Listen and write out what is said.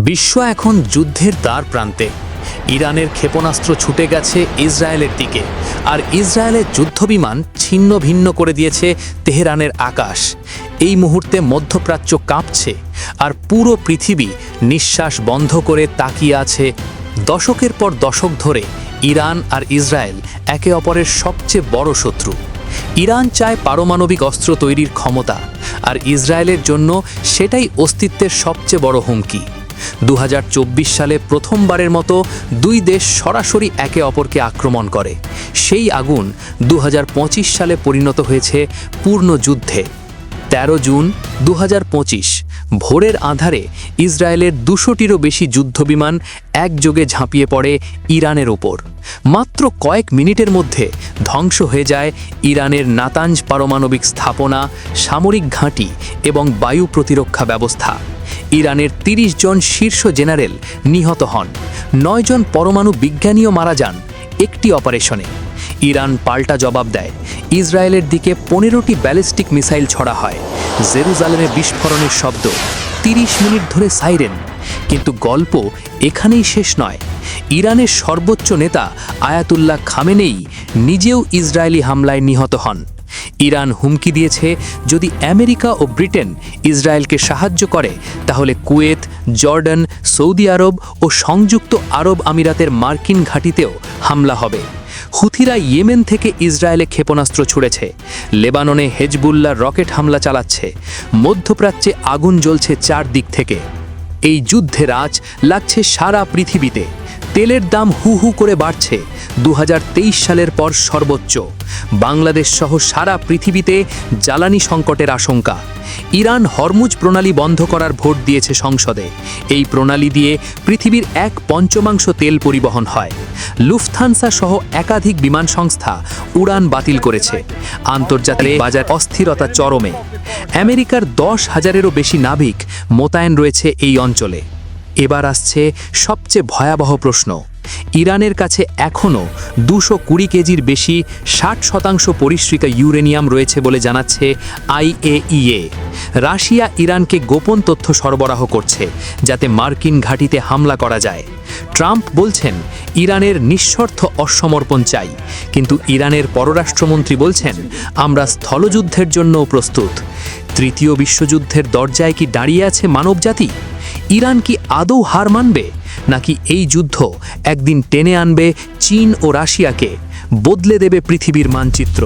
বিশ্ব এখন যুদ্ধের দ্বার প্রান্তে। ইরানের ক্ষেপণাস্ত্র ছুটে গেছে ইসরায়েলের দিকে, আর ইসরায়েলের যুদ্ধবিমান ছিন্ন ভিন্ন করে দিয়েছে তেহরানের আকাশ। এই মুহূর্তে মধ্যপ্রাচ্য কাঁপছে, আর পুরো পৃথিবী নিঃশ্বাস বন্ধ করে তাকিয়ে আছে। দশকের পর দশক ধরে ইরান আর ইসরায়েল একে অপরের সবচেয়ে বড় শত্রু। ইরান চায় পারমাণবিক অস্ত্র তৈরির ক্ষমতা, আর ইসরায়েলের জন্য সেটাই অস্তিত্বের সবচেয়ে বড় হুমকি। 2024 সালে প্রথমবারের মতো দুই দেশ সরাসরি একে অপরকে আক্রমণ করে। সেই আগুন 2025 সালে পরিণত হয়েছে পূর্ণ যুদ্ধে। 13 জুন 2025 ভোরের আঁধারে ইসরায়েলের 200টিরও বেশি যুদ্ধবিমান একযোগে ঝাঁপিয়ে পড়ে ইরানের ওপর। মাত্র কয়েক মিনিটের মধ্যে ধ্বংস হয়ে যায় ইরানের নাতাঞ্জ পারমাণবিক স্থাপনা, সামরিক ঘাঁটি এবং বায়ু প্রতিরক্ষা ব্যবস্থা। ইরানের 30 জন শীর্ষ জেনারেল নিহত হন, 9 জন পরমাণু বিজ্ঞানীও মারা যান একটি অপারেশনে। ইরান পাল্টা জবাব দেয়। ইসরায়েলের দিকে 15টি ব্যালিস্টিক মিসাইল ছড়া হয়। জেরুজালেমে বিস্ফোরণের শব্দ, 30 মিনিট ধরে সাইরেন। কিন্তু গল্প এখানেই শেষ নয়। ইরানের সর্বোচ্চ নেতা আয়াতুল্লাহ খামেনেই নিজেও ইসরায়েলি হামলায় নিহত হন। ইরান হুমকি দিয়েছে, যদি আমেরিকা ও ব্রিটেন ইসরায়েলকে সাহায্য করে তাহলে কুয়েত, জর্ডান, সৌদি আরব ও সংযুক্ত আরব আমিরাতের মার্কিন ঘাঁটিতেও হামলা হবে। হুথিরা ইয়েমেন থেকে ইসরায়েলে ক্ষেপণাস্ত্র ছুড়েছে। লেবাননে হেজবুল্লাহ রকেট হামলা চালাচ্ছে। মধ্যপ্রাচ্যে আগুন জ্বলছে চারদিক থেকে। এই যুদ্ধের আঁচ লাগছে সারা পৃথিবীতে। তেলের দাম হু হু করে বাড়ছে, 2023 সালের পর সর্বোচ্চ। বাংলাদেশ সহ সারা পৃথিবীতে জ্বালানি সংকটের আশঙ্কা। ইরান হরমুজ প্রণালী বন্ধ করার ভোট দিয়েছে সংসদে। এই প্রণালী দিয়ে পৃথিবীর 1/5 তেল পরিবহন হয়। লুফথানসা সহ একাধিক বিমান সংস্থা উড়ান বাতিল করেছে। আন্তর্জাতিক বাজার অস্থিরতা চরমে। আমেরিকার 10,000-এরও বেশি নাবিক মোতায়েন রয়েছে এই অঞ্চলে। এবার আসছে সবচেয়ে ভয়াবহ প্রশ্ন। ইরানের কাছে এখনও 220 কেজির বেশি 60% পরিশ্রিত ইউরেনিয়াম রয়েছে বলে জানাচ্ছে IAEA। রাশিয়া ইরানকে গোপন তথ্য সরবরাহ করছে, যাতে মার্কিন ঘাঁটিতে হামলা করা যায়। ট্রাম্প বলছেন ইরানের নিঃশর্ত অসমর্পণ চাই, কিন্তু ইরানের পররাষ্ট্রমন্ত্রী বলছেন আমরা স্থলযুদ্ধের জন্যও প্রস্তুত। তৃতীয় বিশ্বযুদ্ধের দরজায় কি দাঁড়িয়ে আছে মানবজাতি? ইরান কি আদৌ হার মানবে, নাকি এই যুদ্ধ একদিন টেনে আনবে চীন ও রাশিয়াকে, বদলে দেবে পৃথিবীর মানচিত্র?